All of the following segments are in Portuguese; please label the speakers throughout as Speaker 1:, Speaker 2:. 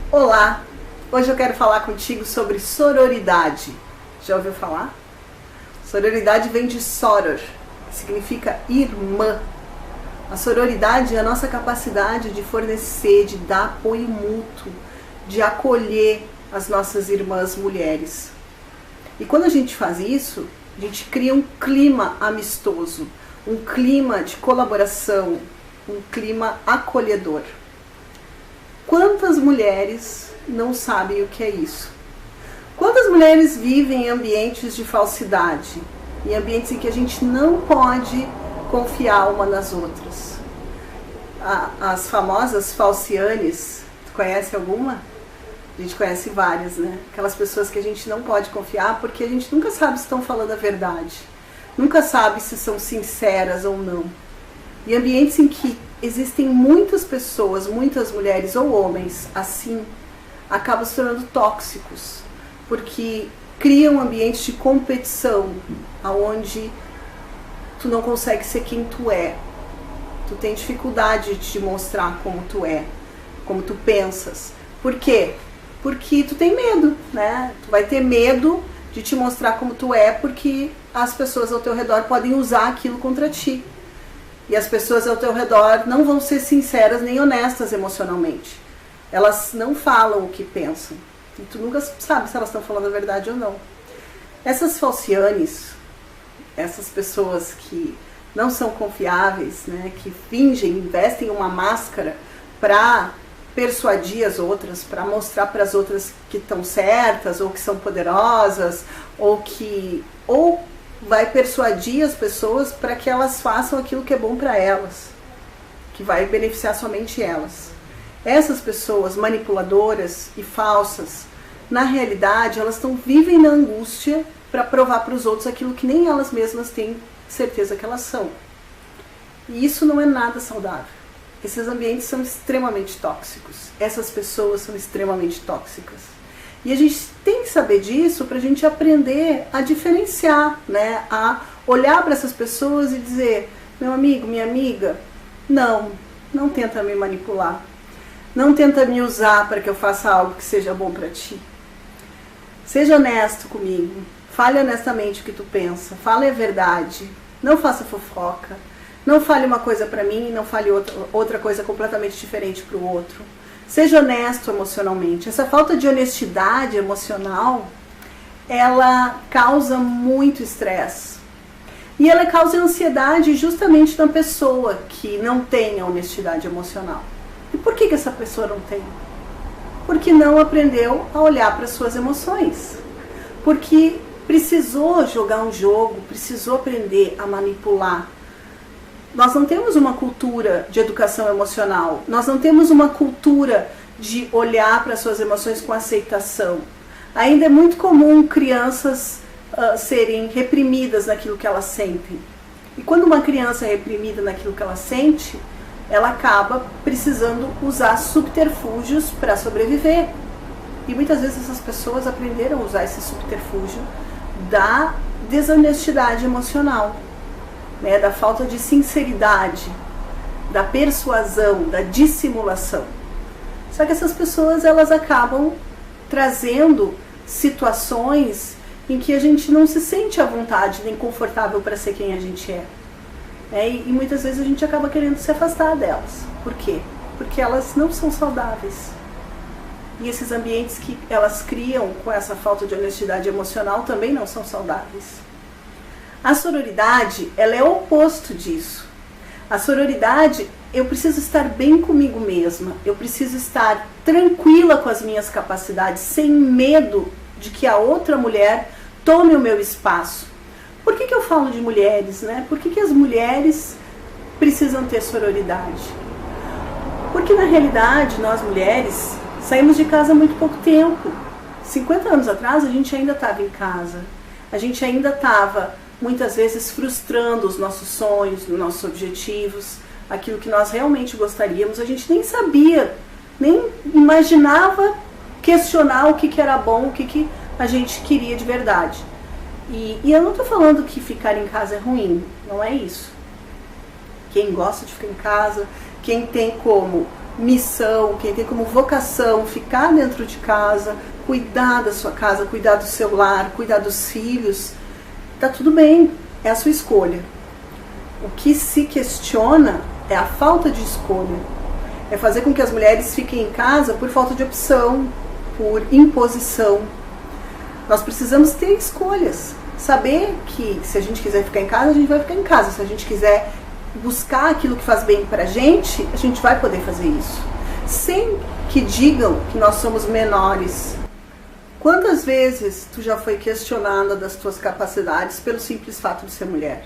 Speaker 1: Olá! Hoje eu quero falar contigo sobre sororidade. Já ouviu falar? Sororidade vem de soror, que significa irmã. A sororidade é a nossa capacidade de fornecer, de dar apoio mútuo, de acolher as nossas irmãs mulheres. E quando a gente faz isso, a gente cria um clima amistoso, um clima de colaboração, um clima acolhedor. Quantas mulheres não sabem o que é isso? Quantas mulheres vivem em ambientes de falsidade, em ambientes em que a gente não pode confiar uma nas outras? As famosas falcianes, tu conhece alguma? A gente conhece várias, né? Aquelas pessoas que a gente não pode confiar porque a gente nunca sabe se estão falando a verdade, nunca sabe se são sinceras ou não. E ambientes em que existem muitas pessoas, muitas mulheres ou homens assim, acabam se tornando tóxicos, porque criam ambientes de competição, onde tu não consegue ser quem tu é. Tu tem dificuldade de te mostrar como tu é, como tu pensas. Por quê? Porque tu tem medo, né? Tu vai ter medo de te mostrar como tu é, porque as pessoas ao teu redor podem usar aquilo contra ti. E as pessoas ao teu redor não vão ser sinceras nem honestas emocionalmente. Elas não falam o que pensam. E tu nunca sabe se elas estão falando a verdade ou não. Essas falcianes, essas pessoas que não são confiáveis, né, que fingem, investem uma máscara para persuadir as outras, para mostrar para as outras que estão certas, ou que são poderosas, ou vai persuadir as pessoas para que elas façam aquilo que é bom para elas, que vai beneficiar somente elas. Essas pessoas manipuladoras e falsas, na realidade, elas vivem na angústia para provar para os outros aquilo que nem elas mesmas têm certeza que elas são. E isso não é nada saudável. Esses ambientes são extremamente tóxicos. Essas pessoas são extremamente tóxicas. E a gente tem que saber disso para a gente aprender a diferenciar, né? A olhar para essas pessoas e dizer: meu amigo, minha amiga, não tenta me manipular. Não tenta me usar para que eu faça algo que seja bom para ti. Seja honesto comigo. Fale honestamente o que tu pensa. Fale a verdade. Não faça fofoca. Não fale uma coisa para mim e não fale outra coisa completamente diferente para o outro. Seja honesto emocionalmente. Essa falta de honestidade emocional, ela causa muito estresse. E ela causa ansiedade justamente na pessoa que não tem a honestidade emocional. E por que essa pessoa não tem? Porque não aprendeu a olhar para as suas emoções. Porque precisou jogar um jogo, precisou aprender a manipular. Nós não temos uma cultura de educação emocional. Nós não temos uma cultura de olhar para as suas emoções com aceitação. Ainda é muito comum crianças serem reprimidas naquilo que elas sentem. E quando uma criança é reprimida naquilo que ela sente, ela acaba precisando usar subterfúgios para sobreviver. E muitas vezes essas pessoas aprenderam a usar esse subterfúgio da desonestidade emocional, né, da falta de sinceridade, da persuasão, da dissimulação. Só que essas pessoas, elas acabam trazendo situações em que a gente não se sente à vontade nem confortável para ser quem a gente é. E muitas vezes a gente acaba querendo se afastar delas. Por quê? Porque elas não são saudáveis. E esses ambientes que elas criam com essa falta de honestidade emocional também não são saudáveis. A sororidade, ela é o oposto disso. A sororidade, eu preciso estar bem comigo mesma. Eu preciso estar tranquila com as minhas capacidades, sem medo de que a outra mulher tome o meu espaço. Por que eu falo de mulheres, né? Por que as mulheres precisam ter sororidade? Porque na realidade, nós mulheres saímos de casa há muito pouco tempo. 50 anos atrás a gente ainda estava em casa. A gente ainda estava, muitas vezes, frustrando os nossos sonhos, os nossos objetivos, aquilo que nós realmente gostaríamos. A gente nem sabia, nem imaginava questionar o que era bom, o que a gente queria de verdade. E eu não estou falando que ficar em casa é ruim, não é isso. Quem gosta de ficar em casa, quem tem como missão, quem tem como vocação ficar dentro de casa, cuidar da sua casa, cuidar do seu lar, cuidar dos filhos, tá tudo bem, é a sua escolha. O que se questiona é a falta de escolha. É fazer com que as mulheres fiquem em casa por falta de opção, por imposição. Nós precisamos ter escolhas. Saber que se a gente quiser ficar em casa, a gente vai ficar em casa. Se a gente quiser buscar aquilo que faz bem pra gente, a gente vai poder fazer isso. Sem que digam que nós somos menores. Quantas vezes tu já foi questionada das tuas capacidades pelo simples fato de ser mulher?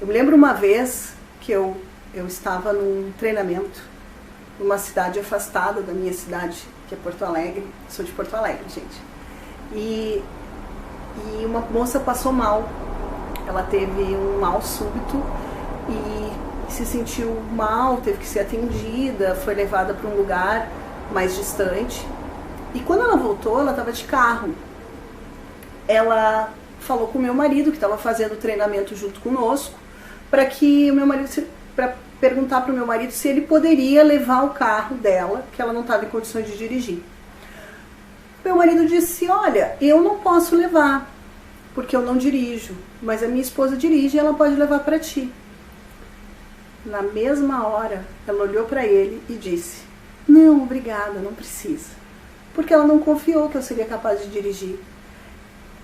Speaker 1: Eu me lembro uma vez que eu estava num treinamento numa cidade afastada da minha cidade, que é Porto Alegre. Sou de Porto Alegre, gente. E uma moça passou mal. Ela teve um mal súbito e se sentiu mal, teve que ser atendida, foi levada para um lugar mais distante. E quando ela voltou, ela estava de carro. Ela falou com o meu marido, que estava fazendo o treinamento junto conosco, para perguntar para o meu marido se ele poderia levar o carro dela, que ela não estava em condições de dirigir. Meu marido disse: olha, eu não posso levar, porque eu não dirijo, mas a minha esposa dirige e ela pode levar para ti. Na mesma hora, ela olhou para ele e disse: não, obrigada, não precisa. Porque ela não confiou que eu seria capaz de dirigir.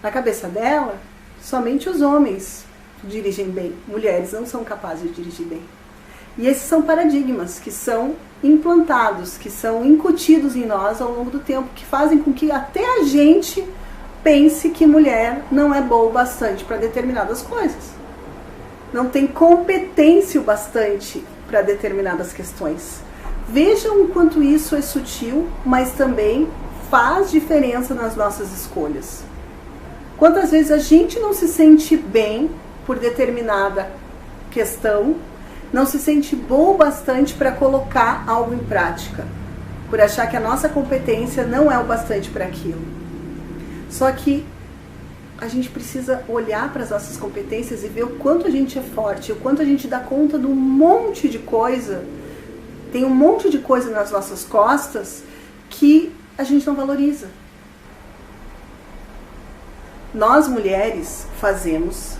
Speaker 1: Na cabeça dela, somente os homens dirigem bem, mulheres não são capazes de dirigir bem. E esses são paradigmas que são implantados, que são incutidos em nós ao longo do tempo, que fazem com que até a gente pense que mulher não é boa o bastante para determinadas coisas. Não tem competência o bastante para determinadas questões. Vejam o quanto isso é sutil, mas também faz diferença nas nossas escolhas. Quantas vezes a gente não se sente bem por determinada questão, não se sente bom o bastante para colocar algo em prática, por achar que a nossa competência não é o bastante para aquilo. Só que a gente precisa olhar para as nossas competências e ver o quanto a gente é forte, o quanto a gente dá conta de um monte de coisa. Tem um monte de coisa nas nossas costas que a gente não valoriza. Nós mulheres fazemos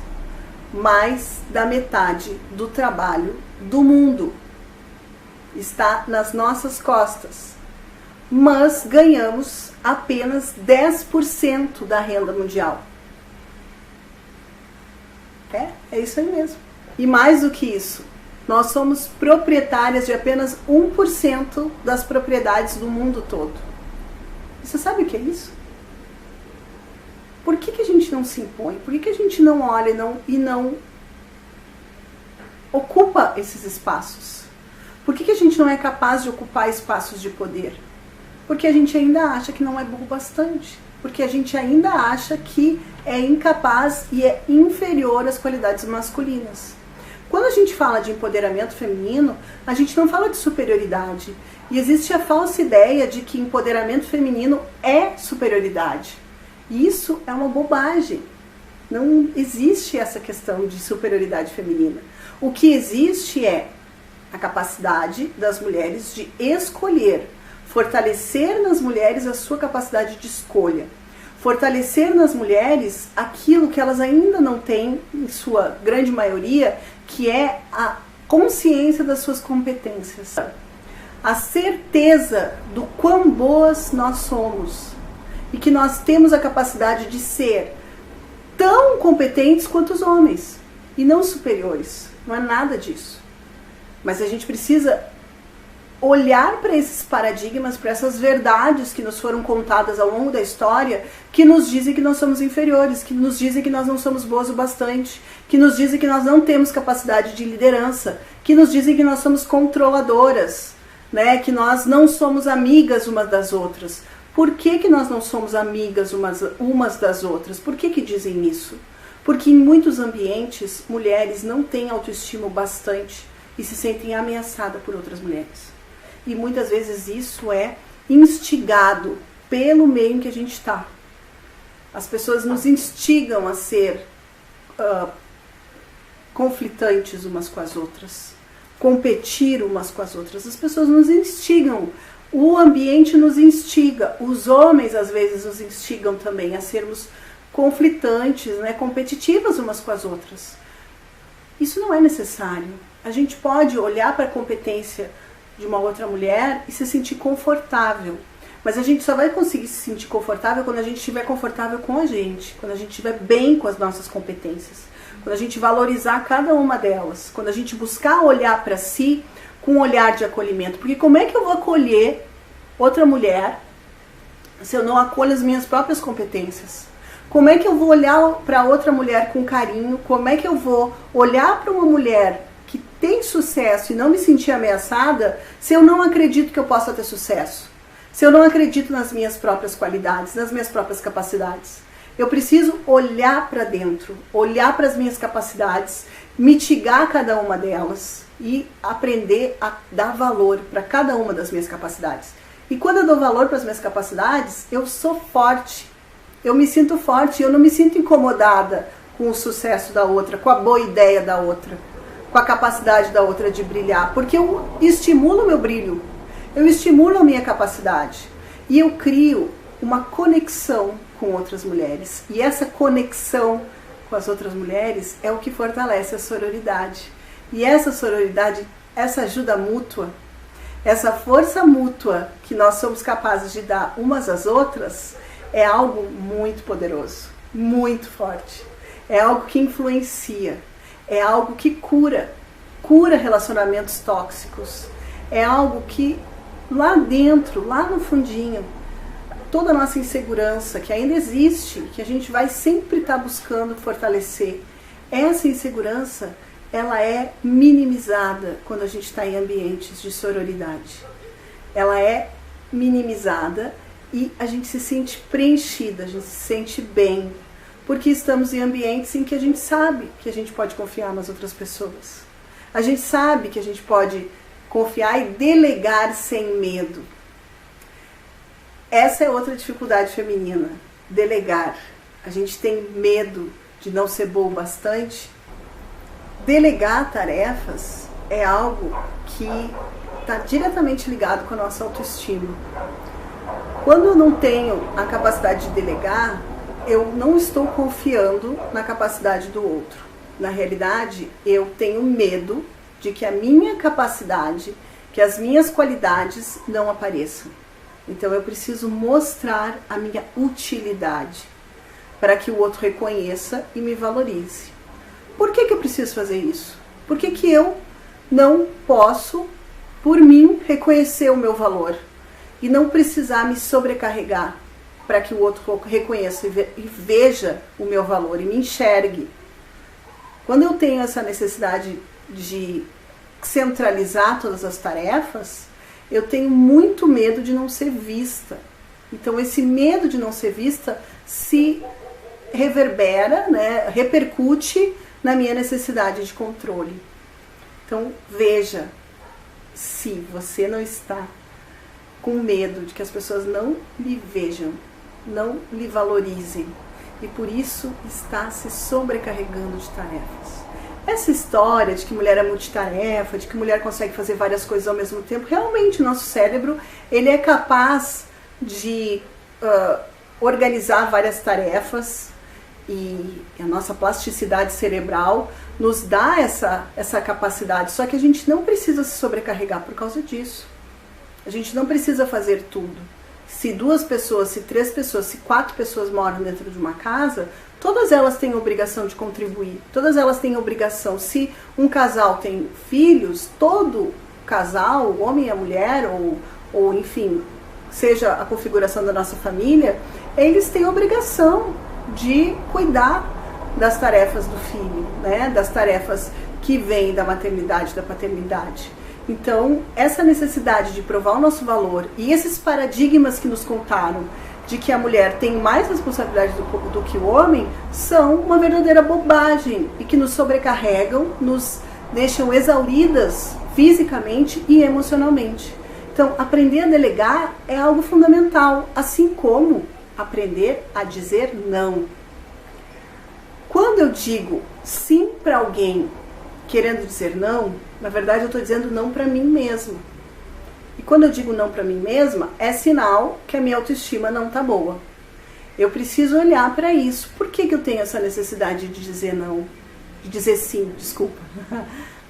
Speaker 1: mais da metade do trabalho do mundo. Está nas nossas costas. Mas ganhamos apenas 10% da renda mundial. É isso aí mesmo. E mais do que isso, nós somos proprietárias de apenas 1% das propriedades do mundo todo. Você sabe o que é isso? Por que a gente não se impõe? Por que a gente não olha e não ocupa esses espaços? Por que a gente não é capaz de ocupar espaços de poder? Porque a gente ainda acha que não é bom o bastante. Porque a gente ainda acha que é incapaz e é inferior às qualidades masculinas. Quando a gente fala de empoderamento feminino, a gente não fala de superioridade. E existe a falsa ideia de que empoderamento feminino é superioridade. E isso é uma bobagem. Não existe essa questão de superioridade feminina. O que existe é a capacidade das mulheres de escolher, fortalecer nas mulheres a sua capacidade de escolha, fortalecer nas mulheres aquilo que elas ainda não têm, em sua grande maioria, que é a consciência das suas competências. A certeza do quão boas nós somos e que nós temos a capacidade de ser tão competentes quanto os homens e não superiores. Não é nada disso. Mas a gente precisa olhar para esses paradigmas, para essas verdades que nos foram contadas ao longo da história, que nos dizem que nós somos inferiores, que nos dizem que nós não somos boas o bastante, que nos dizem que nós não temos capacidade de liderança, que nos dizem que nós somos controladoras, né? Que nós não somos amigas umas das outras. Por que nós não somos amigas umas das outras? Por que dizem isso? Porque em muitos ambientes, mulheres não têm autoestima o bastante e se sentem ameaçadas por outras mulheres. E muitas vezes isso é instigado pelo meio em que a gente está. As pessoas nos instigam a ser conflitantes umas com as outras. competir umas com as outras. As pessoas nos instigam, o ambiente nos instiga, os homens às vezes nos instigam também a sermos conflitantes, né, competitivas umas com as outras. Isso não é necessário. A gente pode olhar para a competência de uma outra mulher e se sentir confortável. Mas a gente só vai conseguir se sentir confortável quando a gente estiver confortável com a gente, quando a gente estiver bem com as nossas competências, quando a gente valorizar cada uma delas, quando a gente buscar olhar para si com um olhar de acolhimento. Porque como é que eu vou acolher outra mulher se eu não acolho as minhas próprias competências? Como é que eu vou olhar para outra mulher com carinho? Como é que eu vou olhar para uma mulher que tem sucesso e não me sentir ameaçada se eu não acredito que eu possa ter sucesso? Se eu não acredito nas minhas próprias qualidades, nas minhas próprias capacidades? Eu preciso olhar para dentro, olhar para as minhas capacidades, mitigar cada uma delas e aprender a dar valor para cada uma das minhas capacidades. E quando eu dou valor para as minhas capacidades, eu sou forte. Eu me sinto forte, eu não me sinto incomodada com o sucesso da outra, com a boa ideia da outra, com a capacidade da outra de brilhar, porque eu estimulo o meu brilho, eu estimulo a minha capacidade e eu crio uma conexão com outras mulheres. E essa conexão com as outras mulheres é o que fortalece a sororidade. E essa sororidade, essa ajuda mútua, essa força mútua que nós somos capazes de dar umas às outras, é algo muito poderoso, muito forte. É algo que influencia, é algo que cura relacionamentos tóxicos. É algo que lá dentro, lá no fundinho, toda a nossa insegurança que ainda existe, que a gente vai sempre estar buscando fortalecer, essa insegurança, ela é minimizada quando a gente está em ambientes de sororidade. Ela é minimizada e a gente se sente preenchida, a gente se sente bem, porque estamos em ambientes em que a gente sabe que a gente pode confiar nas outras pessoas. A gente sabe que a gente pode confiar e delegar sem medo. Essa é outra dificuldade feminina, delegar. A gente tem medo de não ser boa o bastante. Delegar tarefas é algo que está diretamente ligado com a nossa autoestima. Quando eu não tenho a capacidade de delegar, eu não estou confiando na capacidade do outro. Na realidade, eu tenho medo de que a minha capacidade, que as minhas qualidades não apareçam. Então eu preciso mostrar a minha utilidade para que o outro reconheça e me valorize. Por que eu preciso fazer isso? Por que eu não posso, por mim, reconhecer o meu valor e não precisar me sobrecarregar para que o outro reconheça e veja o meu valor e me enxergue? Quando eu tenho essa necessidade de centralizar todas as tarefas, eu tenho muito medo de não ser vista. Então esse medo de não ser vista se reverbera, né, repercute na minha necessidade de controle. Então veja se você não está com medo de que as pessoas não lhe vejam, não lhe valorizem e por isso está se sobrecarregando de tarefas. Essa história de que mulher é multitarefa, de que mulher consegue fazer várias coisas ao mesmo tempo, realmente o nosso cérebro ele é capaz de organizar várias tarefas e a nossa plasticidade cerebral nos dá essa capacidade, só que a gente não precisa se sobrecarregar por causa disso. A gente não precisa fazer tudo. Se 2 pessoas, se 3 pessoas, se 4 pessoas moram dentro de uma casa, todas elas têm obrigação de contribuir, todas elas têm obrigação. Se um casal tem filhos, todo casal, o homem e a mulher, ou enfim, seja a configuração da nossa família, eles têm obrigação de cuidar das tarefas do filho, né? Das tarefas que vêm da maternidade, da paternidade. Então, essa necessidade de provar o nosso valor e esses paradigmas que nos contaram de que a mulher tem mais responsabilidade do que o homem são uma verdadeira bobagem e que nos sobrecarregam, nos deixam exauridas fisicamente e emocionalmente. Então, aprender a delegar é algo fundamental, assim como aprender a dizer não. Quando eu digo sim para alguém querendo dizer não, na verdade eu estou dizendo não para mim mesma. E quando eu digo não para mim mesma, é sinal que a minha autoestima não está boa. Eu preciso olhar para isso. Por que eu tenho essa necessidade de dizer não? De dizer sim, desculpa.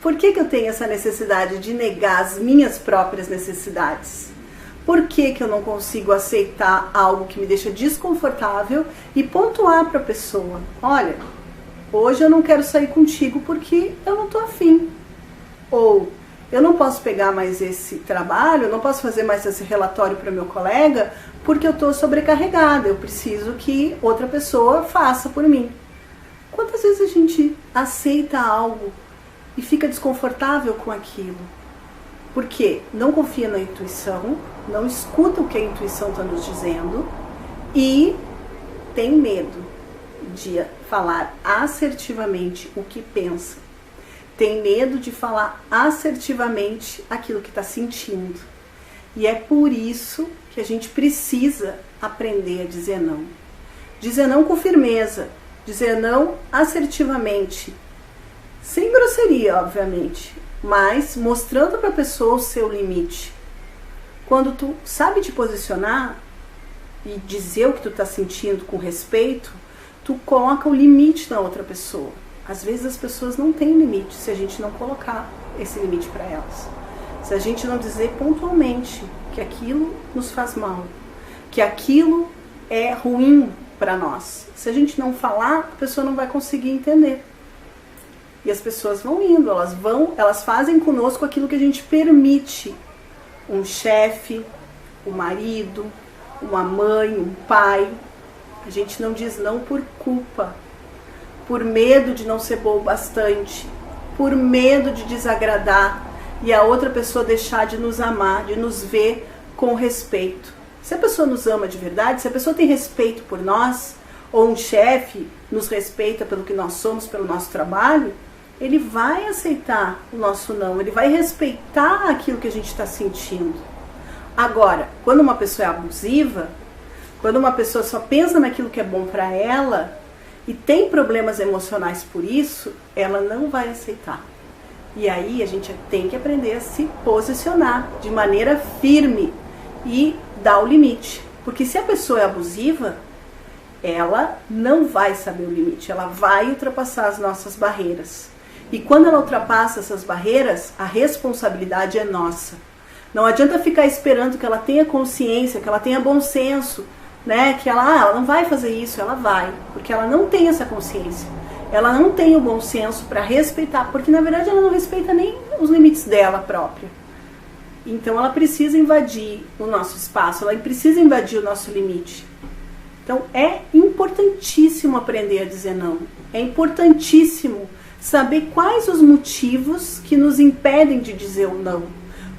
Speaker 1: Por que eu tenho essa necessidade de negar as minhas próprias necessidades? Por que eu não consigo aceitar algo que me deixa desconfortável e pontuar para a pessoa? Olha, hoje eu não quero sair contigo porque eu não estou afim. Ou eu não posso pegar mais esse trabalho, eu não posso fazer mais esse relatório para meu colega porque eu estou sobrecarregada. Eu preciso que outra pessoa faça por mim. Quantas vezes a gente aceita algo e fica desconfortável com aquilo? Porque não confia na intuição, não escuta o que a intuição está nos dizendo e tem medo de falar assertivamente o que pensa. Tem medo de falar assertivamente aquilo que está sentindo. E é por isso que a gente precisa aprender a dizer não. Dizer não com firmeza, dizer não assertivamente, sem grosseria, obviamente, mas mostrando para a pessoa o seu limite. Quando tu sabe te posicionar e dizer o que tu está sentindo com respeito, tu coloca o limite na outra pessoa. Às vezes as pessoas não têm limite se a gente não colocar esse limite para elas. Se a gente não dizer pontualmente que aquilo nos faz mal, que aquilo é ruim para nós. Se a gente não falar, a pessoa não vai conseguir entender. E as pessoas vão indo, elas fazem conosco aquilo que a gente permite. Um chefe, um marido, uma mãe, um pai. A gente não diz não por culpa, por medo de não ser bom o bastante, por medo de desagradar e a outra pessoa deixar de nos amar, de nos ver com respeito. Se a pessoa nos ama de verdade, se a pessoa tem respeito por nós, ou um chefe nos respeita pelo que nós somos, pelo nosso trabalho, ele vai aceitar o nosso não, ele vai respeitar aquilo que a gente está sentindo. Agora, quando uma pessoa é abusiva, quando uma pessoa só pensa naquilo que é bom para ela e tem problemas emocionais por isso, ela não vai aceitar. E aí a gente tem que aprender a se posicionar de maneira firme e dar o limite. Porque se a pessoa é abusiva, ela não vai saber o limite, ela vai ultrapassar as nossas barreiras. E quando ela ultrapassa essas barreiras, a responsabilidade é nossa. Não adianta ficar esperando que ela tenha consciência, que ela tenha bom senso, né? Que ela não vai fazer isso, ela vai, porque ela não tem essa consciência. Ela não tem o bom senso para respeitar, porque na verdade ela não respeita nem os limites dela própria. Então ela precisa invadir o nosso espaço, ela precisa invadir o nosso limite. Então é importantíssimo aprender a dizer não. É importantíssimo saber quais os motivos que nos impedem de dizer o não.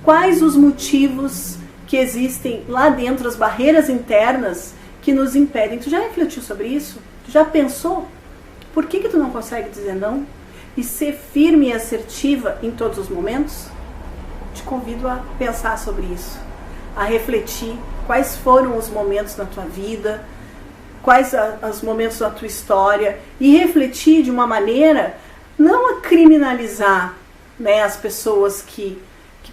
Speaker 1: Quais os motivos que existem lá dentro, as barreiras internas que nos impedem. Tu já refletiu sobre isso? Tu já pensou? Por que tu não consegue dizer não? E ser firme e assertiva em todos os momentos? Te convido a pensar sobre isso. A refletir quais foram os momentos na tua vida, quais os momentos da tua história. E refletir de uma maneira, não a criminalizar, né, as pessoas que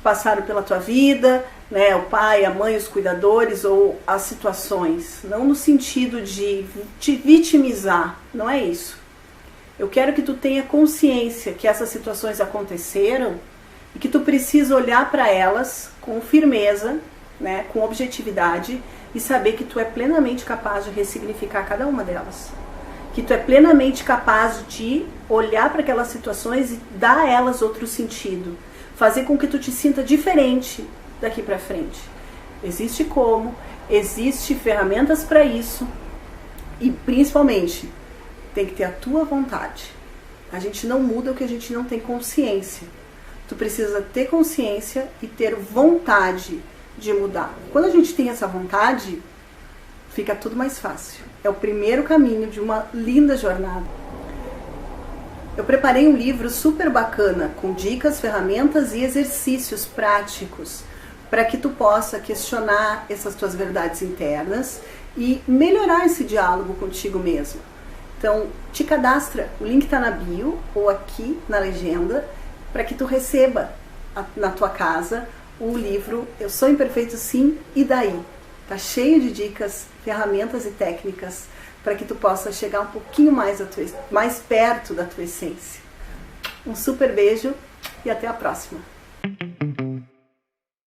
Speaker 1: passaram pela tua vida, né, o pai, a mãe, os cuidadores ou as situações. Não no sentido de te vitimizar, não é isso. Eu quero que tu tenha consciência que essas situações aconteceram e que tu precisa olhar para elas com firmeza, né, com objetividade e saber que tu é plenamente capaz de ressignificar cada uma delas. Que tu é plenamente capaz de olhar para aquelas situações e dar a elas outro sentido. Fazer com que tu te sinta diferente daqui para frente. Existe como, existe ferramentas para isso e principalmente tem que ter a tua vontade. A gente não muda o que a gente não tem consciência. Tu precisa ter consciência e ter vontade de mudar. Quando a gente tem essa vontade, fica tudo mais fácil. É o primeiro caminho de uma linda jornada. Eu preparei um livro super bacana, com dicas, ferramentas e exercícios práticos para que tu possa questionar essas tuas verdades internas e melhorar esse diálogo contigo mesmo. Então, te cadastra, o link está na bio ou aqui na legenda, para que tu receba na tua casa o livro Eu Sou Imperfeito Sim, e daí? Tá cheio de dicas, ferramentas e técnicas para que tu possa chegar um pouquinho mais perto da tua essência. Um super beijo e até a próxima!